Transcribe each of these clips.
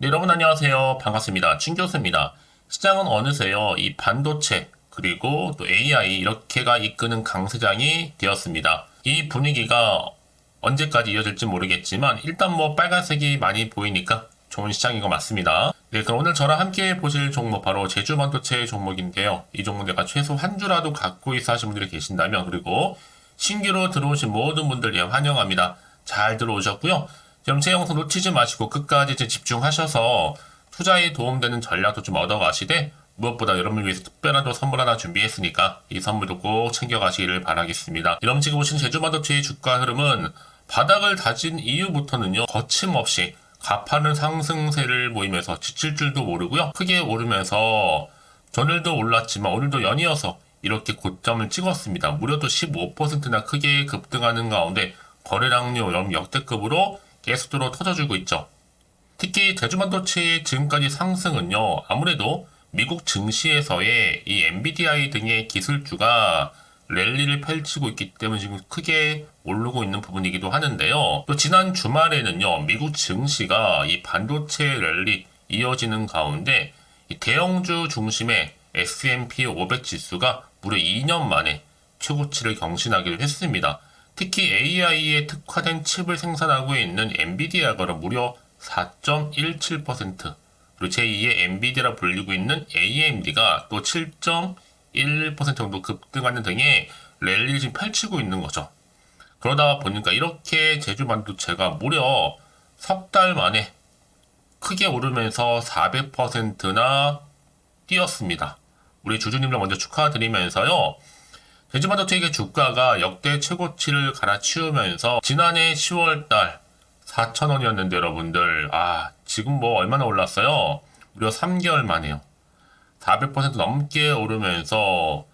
네, 여러분 안녕하세요. 반갑습니다. чин 교수입니다. 시장은 어느새요, 이 반도체, 그리고 또 AI 이렇게가 이끄는 강세장이 되었습니다. 이 분위기가 언제까지 이어질지 모르겠지만 일단 뭐 빨간색이 많이 보이니까 좋은 시장인 것 맞습니다. 네, 그럼 오늘 저랑 함께 보실 종목 바로 제주반도체 종목인데요. 이 종목 내가 최소 한 주라도 갖고 있어 하신 분들이 계신다면, 그리고 신규로 들어오신 모든 분들 예, 환영합니다. 잘 들어오셨고요. 그럼 제 영상 놓치지 마시고 끝까지 집중하셔서 투자에 도움되는 전략도 좀 얻어가시되, 무엇보다 여러분을 위해서 특별한 또 선물 하나 준비했으니까 이 선물도 꼭 챙겨가시기를 바라겠습니다. 여러분 지금 보시는 제주반도체의 주가 흐름은 바닥을 다진 이후부터는요, 거침없이 가파른 상승세를 보이면서 지칠 줄도 모르고요, 크게 오르면서 전일도 올랐지만 오늘도 연이어서 이렇게 고점을 찍었습니다. 무려 또 15%나 크게 급등하는 가운데 거래량료 역대급으로 계속적으로 터져주고 있죠. 특히 제주반도체의 지금까지 상승은요, 아무래도 미국 증시에서의 이 엔비디아이 등의 기술주가 랠리를 펼치고 있기 때문에 지금 크게 오르고 있는 부분이기도 하는데요. 또 지난 주말에는요, 미국 증시가 이 반도체 랠리 이어지는 가운데 이 대형주 중심의 S&P 500 지수가 무려 2년 만에 최고치를 경신하기도 했습니다. 특히 AI에 특화된 칩을 생산하고 있는 엔비디아가 무려 4.17%, 그리고 제2의 엔비디아라 불리고 있는 AMD가 또 7.11% 정도 급등하는 등의 랠리를 지금 펼치고 있는 거죠. 그러다 보니까 이렇게 제주반도체가 무려 석 달 만에 크게 오르면서 400%나 뛰었습니다. 우리 주주님들 먼저 축하드리면서요, 제주반도체의 주가가 역대 최고치를 갈아치우면서 지난해 10월달 4,000원이었는데 여러분들, 지금 뭐 얼마나 올랐어요? 무려 3개월 만에요. 400% 넘게 오르면서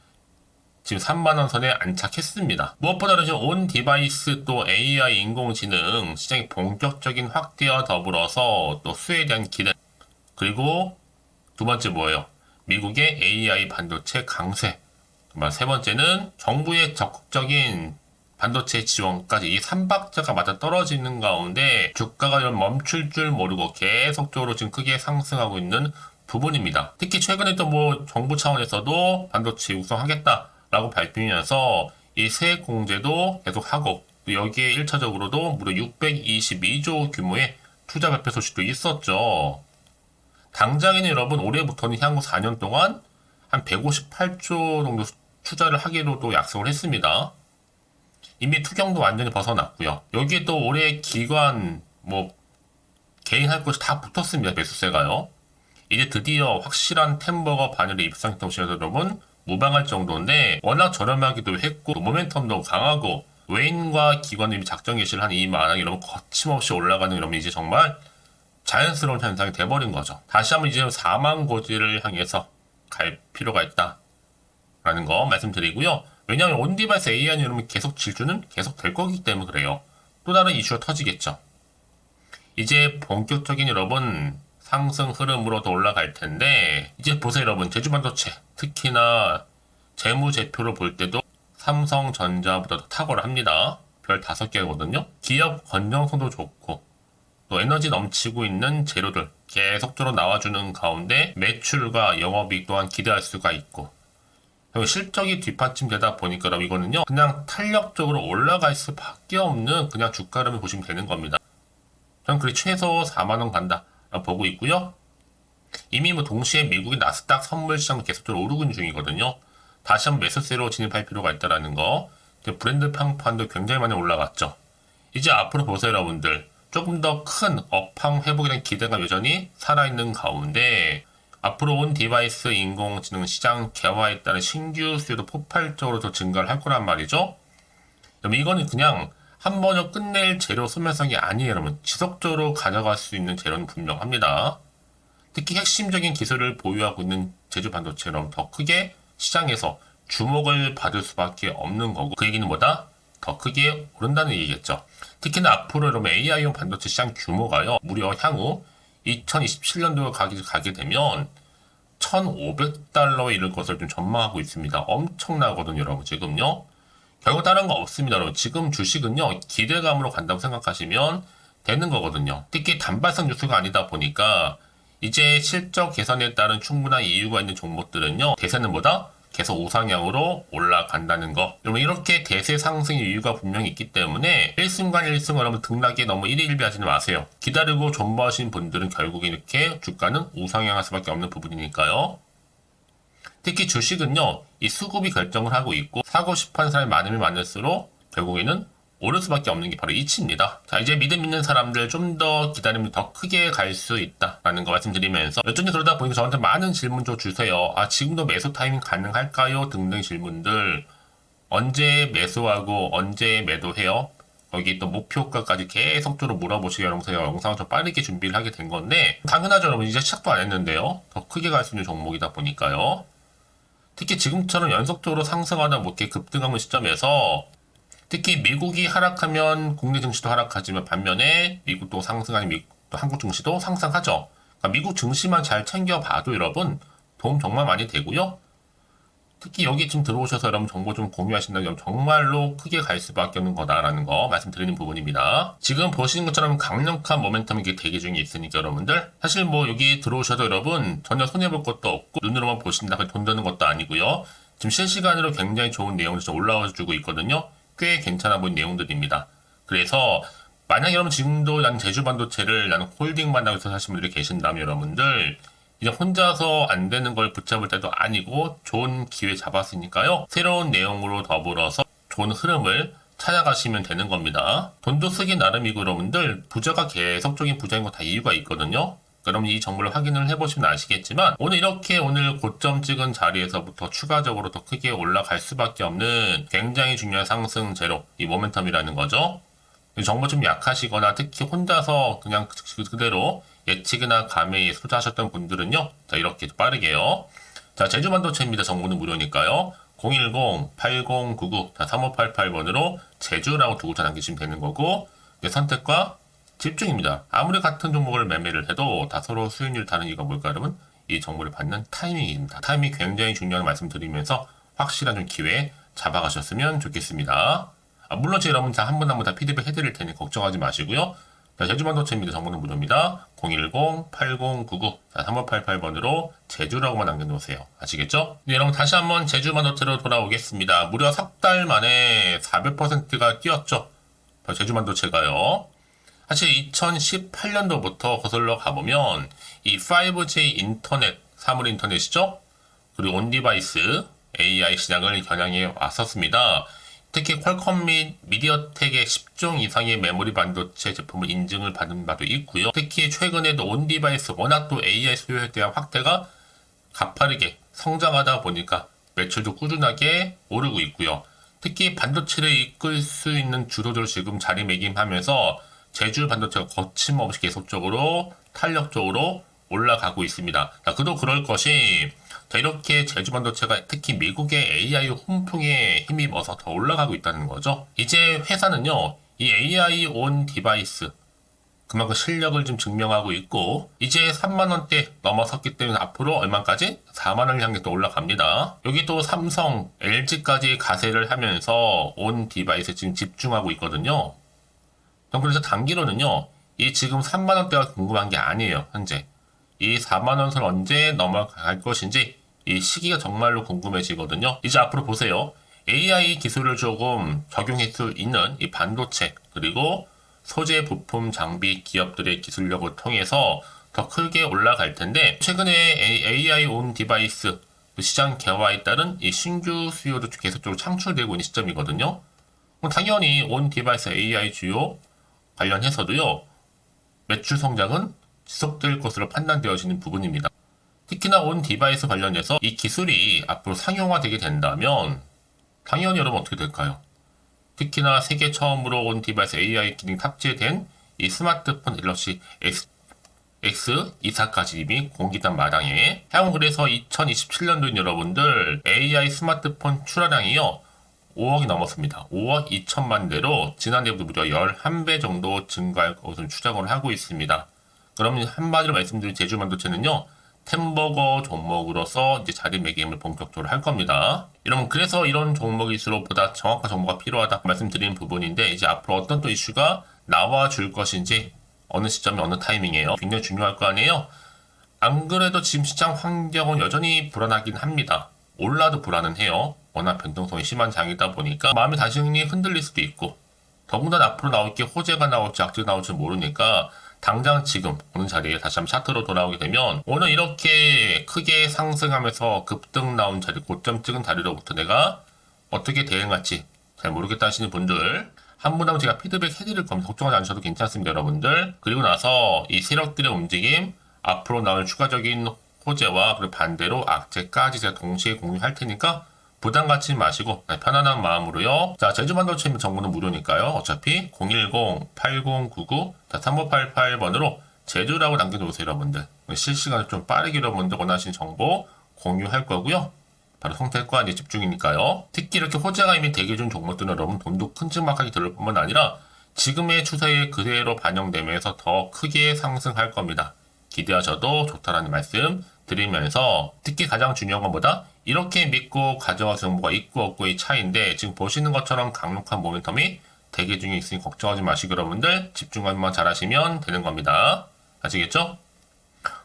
지금 3만원 선에 안착했습니다. 무엇보다도 지금 온 디바이스 또 AI 인공지능 시장의 본격적인 확대와 더불어서 또 수혜에 대한 기대, 그리고 두 번째 뭐예요? 미국의 AI 반도체 강세, 세 번째는 정부의 적극적인 반도체 지원까지, 이 3박자가 맞아 떨어지는 가운데 주가가 멈출 줄 모르고 계속적으로 지금 크게 상승하고 있는 부분입니다. 특히 최근에 또 뭐 정부 차원에서도 반도체 육성하겠다라고 발표하면서 이 세액 공제도 계속하고, 또 여기에 1차적으로도 무려 622조 규모의 투자 발표 소식도 있었죠. 당장에는 여러분 올해부터는 향후 4년 동안 한 158조 정도 투자를 하기로도 약속을 했습니다. 이미 투경도 완전히 벗어났고요. 여기에 또 올해 기관, 개인 할 것이 다 붙었습니다. 매수세가요. 이제 드디어 확실한 템버거 반열에 입상했다고 보시면 여러분 무방할 정도인데, 워낙 저렴하기도 했고 모멘텀도 강하고 외인과 기관들이 작전 개시를 한 이 마당이 여러분 거침없이 올라가는, 여러분 이제 정말 자연스러운 현상이 돼버린 거죠. 다시 한번 이제 4만 고지를 향해서 갈 필요가 있다 라는 거 말씀드리고요. 왜냐하면 온디바이스 AI는 여러분 계속 질주는 계속 될 거기 때문에 그래요. 또 다른 이슈가 터지겠죠. 이제 본격적인 여러분 상승 흐름으로 더 올라갈 텐데, 이제 보세요 여러분, 제주반도체 특히나 재무제표를 볼 때도 삼성전자보다 더 탁월합니다. 별 5개거든요. 기업 건전성도 좋고 또 에너지 넘치고 있는 재료들 계속적으로 나와주는 가운데 매출과 영업이익 또한 기대할 수가 있고, 실적이 뒷받침되다 보니까 이거는요, 그냥 탄력적으로 올라갈 수밖에 없는 그냥 주가를 보시면 되는 겁니다. 저는 그리 최소 4만원 간다 보고 있고요. 이미 동시에 미국의 나스닥 선물 시장도 계속적으로 오르고 있는 중이거든요. 다시 한번 매수세로 진입할 필요가 있다는 거. 브랜드 평판도 굉장히 많이 올라갔죠. 이제 앞으로 보세요 여러분들, 조금 더 큰 업황 회복에 대한 기대가 여전히 살아있는 가운데, 앞으로 온 디바이스 인공지능 시장 개화에 따른 신규 수요도 폭발적으로 더 증가를 할 거란 말이죠. 그럼 이거는 그냥 한 번에 끝낼 재료 소멸성이 아니에요 여러분. 지속적으로 가져갈 수 있는 재료는 분명합니다. 특히 핵심적인 기술을 보유하고 있는 제주반도체처럼 더 크게 시장에서 주목을 받을 수밖에 없는 거고, 그 얘기는 뭐다? 더 크게 오른다는 얘기겠죠. 특히나 앞으로 여러분 AI용 반도체 시장 규모가요, 무려 향후 2027년도에 가게 되면 1,500달러에 이를 것을 좀 전망하고 있습니다. 엄청나거든요 여러분. 지금요 결국 다른 거 없습니다 여러분. 지금 주식은요 기대감으로 간다고 생각하시면 되는 거거든요. 특히 단발성 뉴스가 아니다 보니까 이제 실적 개선에 따른 충분한 이유가 있는 종목들은요, 대세는 뭐다? 계속 우상향으로 올라간다는 거. 여러분 이렇게 대세 상승의 이유가 분명히 있기 때문에 일순간 일승 여러분 등락에 너무 일희일비하지는 마세요. 기다리고 존버하신 분들은 결국에 이렇게 주가는 우상향할 수밖에 없는 부분이니까요. 특히 주식은요, 이 수급이 결정을 하고 있고 사고 싶어하는 사람이 많으면 많을수록 결국에는 오를 수밖에 없는 게 바로 이치입니다. 자, 이제 믿음 있는 사람들 좀 더 기다리면 더 크게 갈 수 있다라는 거 말씀드리면서 여전히 그러다 보니까 저한테 많은 질문 좀 주세요. 아, 지금도 매수 타이밍 가능할까요? 등등 질문들. 언제 매수하고 언제 매도해요? 여기 또 목표가까지 계속적으로 물어보시게 여러분 영상을 좀 빠르게 준비를 하게 된 건데 당연하죠 여러분. 이제 시작도 안 했는데요. 더 크게 갈 수 있는 종목이다 보니까요. 특히 지금처럼 연속적으로 상승하다 못해 급등하는 시점에서 특히 미국이 하락하면 국내 증시도 하락하지만 반면에 미국도 상승하면 또 한국 증시도 상승하죠. 그러니까 미국 증시만 잘 챙겨봐도 여러분 도움 정말 많이 되고요. 특히 여기 지금 들어오셔서 여러분 정보 좀 공유하신다면 정말로 크게 갈 수밖에 없는 거다라는 거 말씀드리는 부분입니다. 지금 보시는 것처럼 강력한 모멘텀이 이게 대기 중에 있으니까 여러분들 사실 뭐 여기 들어오셔도 여러분 전혀 손해볼 것도 없고 눈으로만 보신다고 돈 드는 것도 아니고요. 지금 실시간으로 굉장히 좋은 내용을 좀 올라와주고 있거든요. 꽤 괜찮아 보이는 내용들입니다. 그래서 만약 여러분 지금도 나는 제주반도체를 나는 홀딩만 하고 있어서 하시는 분들이 계신다면 여러분들 이제 혼자서 안 되는 걸 붙잡을 때도 아니고 좋은 기회 잡았으니까요. 새로운 내용으로 더불어서 좋은 흐름을 찾아가시면 되는 겁니다. 돈도 쓰기 나름이고 여러분들 부자가 계속적인 부자인 거 다 이유가 있거든요. 그럼 이 정보를 확인을 해보시면 아시겠지만 오늘 이렇게 오늘 고점 찍은 자리에서부터 추가적으로 더 크게 올라갈 수밖에 없는 굉장히 중요한 상승 재료 이 모멘텀이라는 거죠. 정보 좀 약하시거나 특히 혼자서 그냥 그대로 예측이나 감에 투자하셨던 분들은요. 자 이렇게 빠르게요. 자 제주반도체입니다. 정보는 무료니까요. 010-8099 3588번으로 제주라고 두고 남기시면 되는 거고 선택과 집중입니다. 아무리 같은 종목을 매매를 해도 다 서로 수익률이 다른 이유가 뭘까 여러분? 이 정보를 받는 타이밍입니다. 타이밍이 굉장히 중요한 말씀드리면서 확실한 좀 기회 잡아가셨으면 좋겠습니다. 물론 제 여러분 다 한 분 한 분 다 피드백 해드릴 테니 걱정하지 마시고요. 자, 제주반도체입니다. 정보는 무료입니다. 010-8099 3588번으로 제주라고만 남겨놓으세요. 아시겠죠? 네, 여러분 다시 한번 제주반도체로 돌아오겠습니다. 무려 석 달 만에 400%가 뛰었죠. 제주반도체가요. 사실 2018년도부터 거슬러 가보면 이 5G 인터넷, 사물 인터넷이죠? 그리고 온디바이스, AI 시장을 겨냥해 왔었습니다. 특히 퀄컴 및 미디어텍의 10종 이상의 메모리 반도체 제품을 인증을 받은 바도 있고요. 특히 최근에도 온디바이스 워낙 또 AI 수요에 대한 확대가 가파르게 성장하다 보니까 매출도 꾸준하게 오르고 있고요. 특히 반도체를 이끌 수 있는 주도주를 지금 자리매김하면서 제주 반도체가 거침없이 계속적으로 탄력적으로 올라가고 있습니다. 자, 그도 그럴 것이 자, 이렇게 제주 반도체가 특히 미국의 AI 훈풍에 힘입어서 더 올라가고 있다는 거죠. 이제 회사는요, 이 AI 온 디바이스 그만큼 실력을 좀 증명하고 있고 이제 3만원대 넘어섰기 때문에 앞으로 얼마까지? 4만원을 향해 또 올라갑니다. 여기 또 삼성, LG까지 가세를 하면서 온 디바이스에 지금 집중하고 있거든요. 그래서 단기로는요, 이 지금 3만원대가 궁금한 게 아니에요, 현재. 이 4만원 선 언제 넘어갈 것인지 이 시기가 정말로 궁금해지거든요. 이제 앞으로 보세요. AI 기술을 조금 적용할 수 있는 이 반도체 그리고 소재 부품 장비 기업들의 기술력을 통해서 더 크게 올라갈 텐데 최근에 AI 온 디바이스 시장 개화에 따른 이 신규 수요도 계속적으로 창출되고 있는 시점이거든요. 당연히 온 디바이스 AI 주요 관련해서도요, 매출 성장은 지속될 것으로 판단되어지는 부분입니다. 특히나 온 디바이스 관련해서 이 기술이 앞으로 상용화되게 된다면 당연히 여러분 어떻게 될까요? 특히나 세계 처음으로 온 디바이스 AI 기능 탑재된 이 스마트폰 갤럭시 X24까지 이미 공개된 마당에 향후 그래서 2027년도인 여러분들 AI 스마트폰 출하량이요 5억이 넘었습니다. 5억 2천만 대로 지난해보다 무려 11배 정도 증가할 것을 추정을 하고 있습니다. 그럼 한마디로 말씀드린 제주반도체는요. 템버거 종목으로서 이제 자리매김을 본격적으로 할 겁니다. 여러분 그래서 이런 종목일수록 보다 정확한 정보가 필요하다 말씀드리는 부분인데 이제 앞으로 어떤 또 이슈가 나와줄 것인지 어느 시점에 어느 타이밍이에요. 굉장히 중요할 거 아니에요. 안 그래도 지금 시장 환경은 여전히 불안하긴 합니다. 올라도 불안은 해요. 워낙 변동성이 심한 장이다 보니까 마음이 다시 흔들릴 수도 있고, 더군다나 앞으로 나올 게 호재가 나올지 악재가 나올지 모르니까 당장 지금 오는 자리에 다시 한번 차트로 돌아오게 되면 오늘 이렇게 크게 상승하면서 급등 나온 자리, 고점 찍은 자리로부터 내가 어떻게 대응할지 잘 모르겠다 하시는 분들 한 분 한 분 제가 피드백 해드릴 겁니다. 걱정하지 않으셔도 괜찮습니다, 여러분들. 그리고 나서 이 세력들의 움직임, 앞으로 나올 추가적인 호재와 그리고 반대로 악재까지 제가 동시에 공유할 테니까 부담 갖지 마시고 편안한 마음으로요. 자, 제주반도체 정보는 무료니까요. 어차피 010-8099-3588번으로 제주라고 남겨놓으세요, 여러분들. 실시간으로 좀 빠르게 여러분들 원하시는 정보 공유할 거고요. 바로 선택과 이제 집중이니까요. 특히 이렇게 호재가 이미 대기 중 종목들은 여러분 돈도 큼지막하게 들을 뿐만 아니라 지금의 추세에 그대로 반영되면서 더 크게 상승할 겁니다. 기대하셔도 좋다라는 말씀 드리면서, 특히 가장 중요한 건 뭐다? 이렇게 믿고 가져갈 정보가 있고 없고의 차이인데, 지금 보시는 것처럼 강력한 모멘텀이 대기 중에 있으니 걱정하지 마시고 여러분들 집중만 잘 하시면 되는 겁니다. 아시겠죠?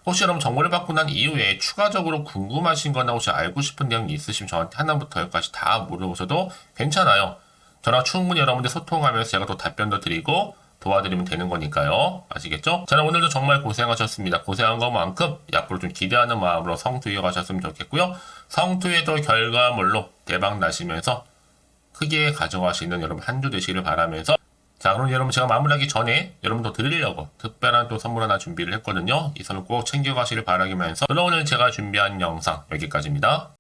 혹시 여러분 정보를 받고 난 이후에 추가적으로 궁금하신 거나 혹시 알고 싶은 내용이 있으시면 저한테 하나부터 열까지 다 물어보셔도 괜찮아요. 저랑 충분히 여러분들 소통하면서 제가 또 답변도 드리고 도와드리면 되는 거니까요. 아시겠죠? 저는 오늘도 정말 고생하셨습니다. 고생한 것만큼 앞으로 좀 기대하는 마음으로 성투 이어가셨으면 좋겠고요. 성투에도 결과물로 대박 나시면서 크게 가져가시는 여러분 한 주 되시기를 바라면서, 자, 그럼 여러분 제가 마무리하기 전에 여러분 더 드리려고 특별한 또 선물 하나 준비를 했거든요. 이 선물 꼭 챙겨가시길 바라면서 그럼 오늘 제가 준비한 영상 여기까지입니다.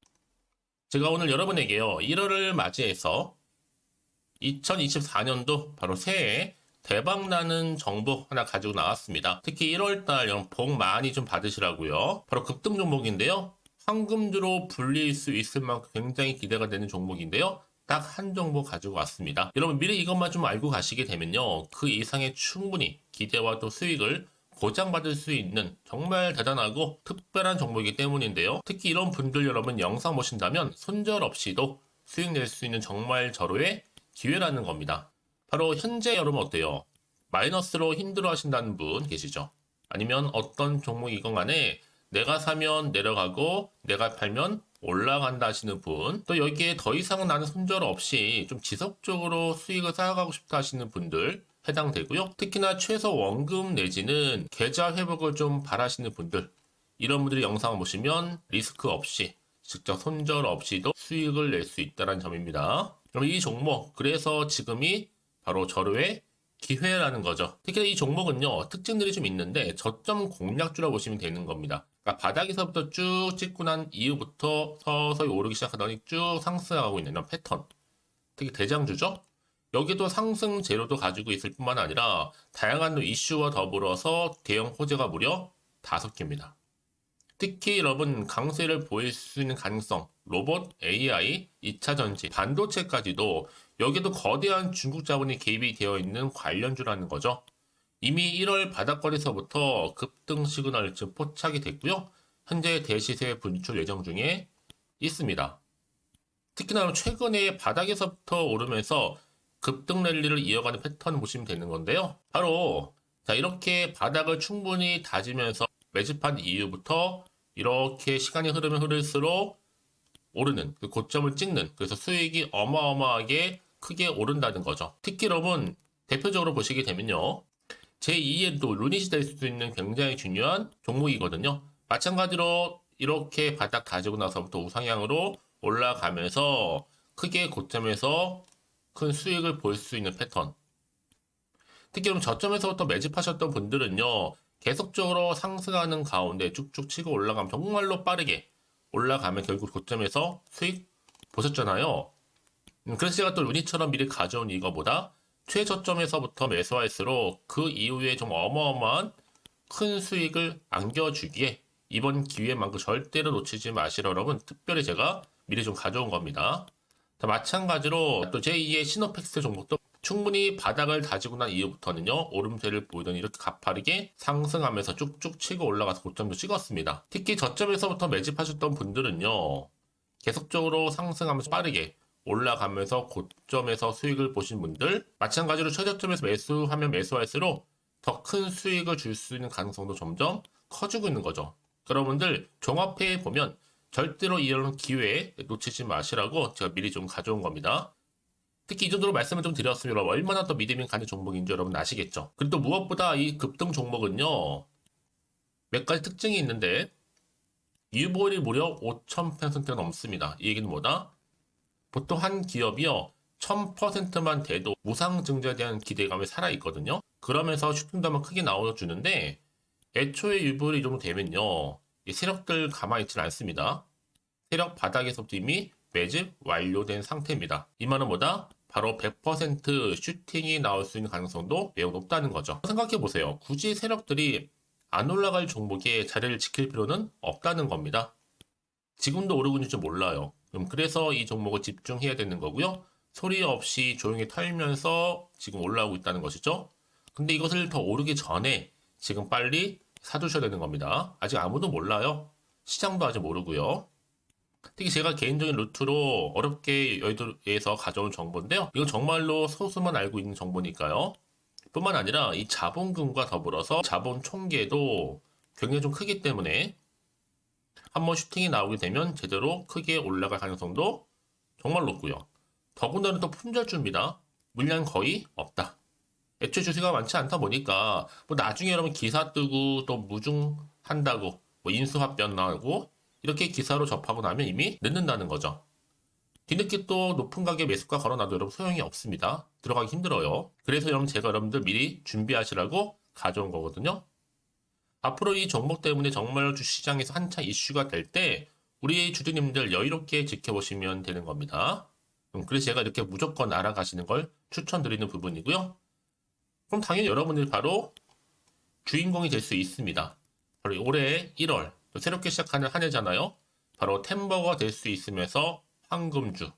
제가 오늘 여러분에게요 1월을 맞이해서 2024년도 바로 새해 대박나는 정보 하나 가지고 나왔습니다. 특히 1월달 여러분 복 많이 좀 받으시라고요. 바로 급등 종목인데요. 황금주로 불릴 수 있을 만큼 굉장히 기대가 되는 종목인데요. 딱 한 종목 가지고 왔습니다. 여러분 미리 이것만 좀 알고 가시게 되면요. 그 이상의 충분히 기대와 또 수익을 보장받을 수 있는 정말 대단하고 특별한 종목이기 때문인데요. 특히 이런 분들 여러분 영상 보신다면 손절없이도 수익 낼 수 있는 정말 절호의 기회라는 겁니다. 바로 현재 여러분 어때요? 마이너스로 힘들어 하신다는 분 계시죠? 아니면 어떤 종목이건 간에 내가 사면 내려가고 내가 팔면 올라간다 하시는 분, 또 여기에 더 이상 나는 손절 없이 좀 지속적으로 수익을 쌓아가고 싶다 하시는 분들 해당되고요. 특히나 최소 원금 내지는 계좌 회복을 좀 바라시는 분들, 이런 분들이 영상을 보시면 리스크 없이 직접 손절 없이도 수익을 낼 수 있다는 점입니다. 그럼 이 종목, 그래서 지금이 바로 절호의 기회라는 거죠. 특히 이 종목은요 특징들이 좀 있는데 저점 공략주라 보시면 되는 겁니다. 그러니까 바닥에서부터 쭉 찍고 난 이후부터 서서히 오르기 시작하더니 쭉 상승하고 있는 이런 패턴, 특히 대장주죠. 여기도 상승 재료도 가지고 있을 뿐만 아니라 다양한 이슈와 더불어서 대형 호재가 무려 5개입니다. 특히 여러분 강세를 보일 수 있는 가능성, 로봇, AI, 2차 전지, 반도체까지도 여기도 거대한 중국 자본이 개입이 되어 있는 관련주라는 거죠. 이미 1월 바닥거리서부터 급등 시그널이 지금 포착이 됐고요. 현재 대시세 분출 예정 중에 있습니다. 특히나 최근에 바닥에서부터 오르면서 급등 랠리를 이어가는 패턴을 보시면 되는 건데요. 바로 자 이렇게 바닥을 충분히 다지면서 매집한 이후부터 이렇게 시간이 흐르면 흐를수록 오르는 그 고점을 찍는, 그래서 수익이 어마어마하게 크게 오른다는 거죠. 특히 여러분 대표적으로 보시게 되면요. 제2의 또 루닛이 될 수 있는 굉장히 중요한 종목이거든요. 마찬가지로 이렇게 바닥 다지고 나서부터 우상향으로 올라가면서 크게 고점에서 큰 수익을 볼 수 있는 패턴. 특히 여러분 저점에서부터 매집하셨던 분들은요. 계속적으로 상승하는 가운데 쭉쭉 치고 올라가면 정말로 빠르게 올라가면 결국 고점에서 수익 보셨잖아요. 그래서 제가 또 루닛처럼 미리 가져온 이거보다 최저점에서부터 매수할수록 그 이후에 좀 어마어마한 큰 수익을 안겨주기에 이번 기회만큼 절대로 놓치지 마시라 여러분 특별히 제가 미리 좀 가져온 겁니다. 자, 마찬가지로 또 제2의 시노펙스 종목도 충분히 바닥을 다지고 난 이후부터는요 오름세를 보이더니 이렇게 가파르게 상승하면서 쭉쭉 치고 올라가서 고점도 찍었습니다. 특히 저점에서부터 매집하셨던 분들은요 계속적으로 상승하면서 빠르게 올라가면서 고점에서 수익을 보신 분들, 마찬가지로 최저점에서 매수하면 매수할수록 더 큰 수익을 줄 수 있는 가능성도 점점 커지고 있는 거죠. 여러분들 종합회에 보면 절대로 이런 기회에 놓치지 마시라고 제가 미리 좀 가져온 겁니다. 특히 이 정도로 말씀을 좀 드렸으면 얼마나 더 믿음이 가는 종목인지 여러분 아시겠죠? 그리고 또 무엇보다 이 급등 종목은요, 몇 가지 특징이 있는데, 유보율이 무려 5000%가 넘습니다. 이 얘기는 뭐다? 보통 한 기업이요, 1000%만 돼도 무상증자에 대한 기대감이 살아있거든요. 그러면서 슈팅도 한번 크게 나와주는데, 애초에 유보율이 이 정도 되면요, 이 세력들 가만히 있지는 않습니다. 세력 바닥에서부터 이미 매집 완료된 상태입니다. 이 말은 뭐다? 바로 100% 슈팅이 나올 수 있는 가능성도 매우 높다는 거죠. 생각해보세요. 굳이 세력들이 안 올라갈 종목에 자리를 지킬 필요는 없다는 겁니다. 지금도 오르고 있는지 몰라요. 그래서 이 종목을 집중해야 되는 거고요. 소리 없이 조용히 털면서 지금 올라오고 있다는 것이죠. 근데 이것을 더 오르기 전에 지금 빨리 사두셔야 되는 겁니다. 아직 아무도 몰라요. 시장도 아직 모르고요. 특히 제가 개인적인 루트로 어렵게 여의도에서 가져온 정보인데요. 이건 정말로 소수만 알고 있는 정보니까요. 뿐만 아니라 이 자본금과 더불어서 자본 총계도 굉장히 좀 크기 때문에 한번 슈팅이 나오게 되면 제대로 크게 올라갈 가능성도 정말 높고요. 더군다나 또 품절주입니다. 물량 거의 없다. 애초에 주식가 많지 않다 보니까 뭐 나중에 여러분 기사 뜨고 또 무중한다고 뭐 인수합병 나오고 이렇게 기사로 접하고 나면 이미 늦는다는 거죠. 뒤늦게 또 높은 가격에 매수가 걸어놔도 여러분 소용이 없습니다. 들어가기 힘들어요. 그래서 여러분 제가 여러분들 미리 준비하시라고 가져온 거거든요. 앞으로 이 종목 때문에 정말 주시장에서 한차 이슈가 될 때 우리 주주님들 여유롭게 지켜보시면 되는 겁니다. 그래서 제가 이렇게 무조건 알아가시는 걸 추천드리는 부분이고요. 그럼 당연히 여러분들이 바로 주인공이 될 수 있습니다. 바로 올해 1월 또 새롭게 시작하는 한 해잖아요. 바로 템버가 될 수 있으면서 황금주,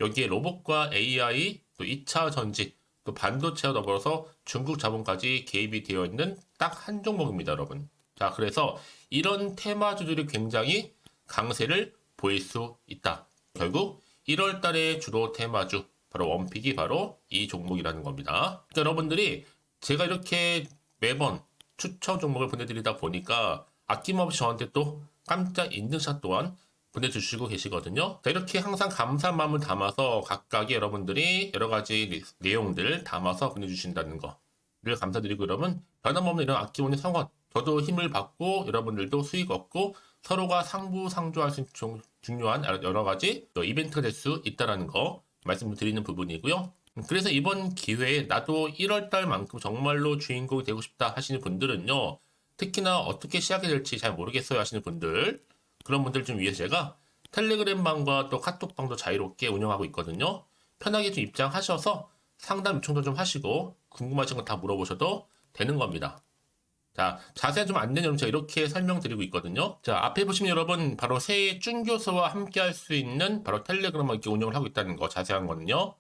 여기에 로봇과 AI, 또 2차 전지, 또 반도체와 더불어서 중국 자본까지 개입이 되어 있는 딱 한 종목입니다, 여러분. 자, 그래서 이런 테마주들이 굉장히 강세를 보일 수 있다. 결국 1월 달에 주로 테마주, 바로 원픽이 바로 이 종목이라는 겁니다. 그러니까 여러분들이 제가 이렇게 매번 추천 종목을 보내드리다 보니까 아낌없이 저한테 또 깜짝 인증샷 또한 보내주시고 계시거든요. 자, 이렇게 항상 감사한 마음을 담아서 각각의 여러분들이 여러 가지 내용들 담아서 보내주신다는 거를 감사드리고, 여러분 변함없는 이런 아낌없는 성원, 저도 힘을 받고 여러분들도 수익 얻고 서로가 상부상조할 수 있는 중요한 여러 가지 또 이벤트가 될 수 있다는 거 말씀드리는 부분이고요. 그래서 이번 기회에 나도 1월달만큼 정말로 주인공이 되고 싶다 하시는 분들은요, 특히나 어떻게 시작이 될지 잘 모르겠어요 하시는 분들, 그런 분들 좀 위해서 제가 텔레그램 방과 또 카톡 방도 자유롭게 운영하고 있거든요. 편하게 좀 입장하셔서 상담 요청도 좀 하시고 궁금하신 거 다 물어보셔도 되는 겁니다. 자, 자세한 좀 안내는 여러분 제가 이렇게 설명드리고 있거든요. 자, 앞에 보시면 여러분 바로 새해 쭌교수와 함께 할 수 있는 바로 텔레그램을 이렇게 운영을 하고 있다는 거, 자세한 거는요.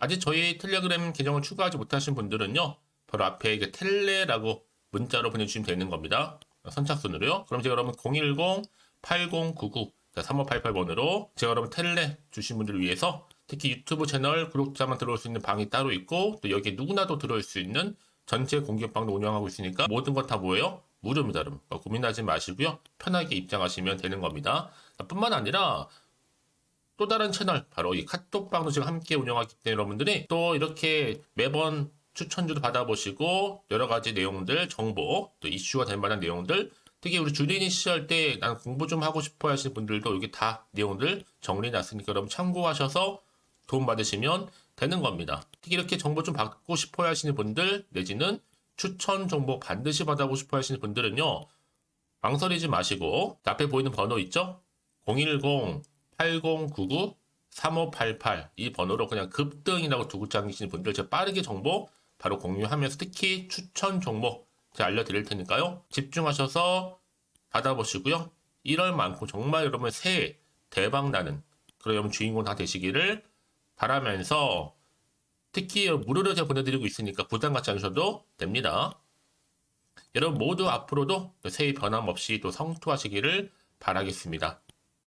아직 저희 텔레그램 계정을 추가하지 못하신 분들은요, 바로 앞에 이게 텔레라고 문자로 보내주시면 되는 겁니다. 선착순으로요. 그럼 제가 여러분 010-8099-3588번으로 제가 여러분 텔레 주신 분들을 위해서 특히 유튜브 채널 구독자만 들어올 수 있는 방이 따로 있고, 또 여기에 누구나도 들어올 수 있는 전체 공개방도 운영하고 있으니까 모든 것 다 뭐예요? 무료입니다, 여러분. 고민하지 마시고요. 편하게 입장하시면 되는 겁니다. 뿐만 아니라 또 다른 채널, 바로 이 카톡방도 지금 함께 운영하기 때문에 여러분들이 또 이렇게 매번 추천주도 받아보시고 여러 가지 내용들, 정보, 또 이슈가 될 만한 내용들, 특히 우리 주린이 시절 때 난 공부 좀 하고 싶어 하시는 분들도 여기 다 내용들 정리해놨으니까 여러분 참고하셔서 도움 받으시면 되는 겁니다. 특히 이렇게 정보 좀 받고 싶어 하시는 분들, 내지는 추천 정보 반드시 받아보고 싶어 하시는 분들은요, 망설이지 마시고 앞에 보이는 번호 있죠? 010-8099-3588 이 번호로 그냥 급등이라고 두고 당기시는 분들 제가 빠르게 정보 바로 공유하면서 특히 추천 종목 제가 알려드릴 테니까요. 집중하셔서 받아보시고요. 1월만큼 정말 여러분 새해 대박나는 그런 여러분 주인공 다 되시기를 바라면서, 특히 무료로 제가 보내드리고 있으니까 부담 갖지 않으셔도 됩니다. 여러분 모두 앞으로도 새해 변함없이 또 성투하시기를 바라겠습니다.